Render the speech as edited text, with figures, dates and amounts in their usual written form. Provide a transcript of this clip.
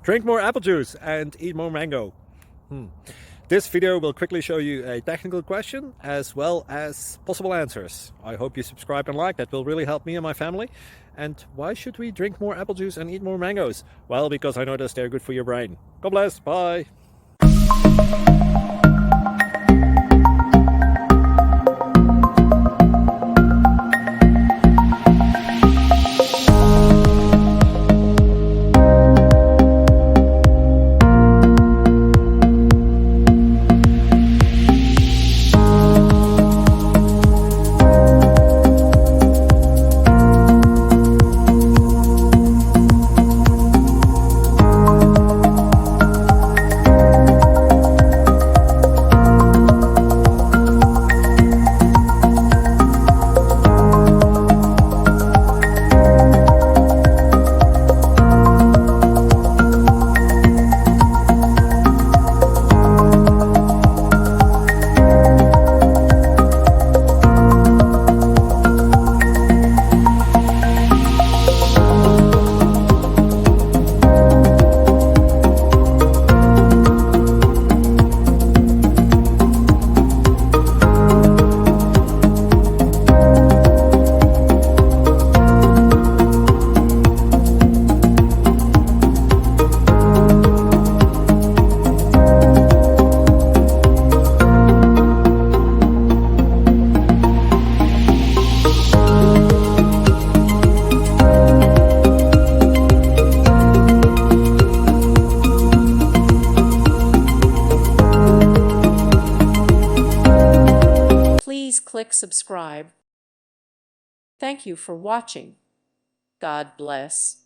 Drink more apple juice and eat more mango. This video will quickly show you a technical question as well as possible answers. I hope you subscribe and like, that will really help me and my family. And why should we drink more apple juice and eat more mangoes? Well, because I noticed they're good for your brain. God bless, bye. Please click subscribe. Thank you for watching. God bless.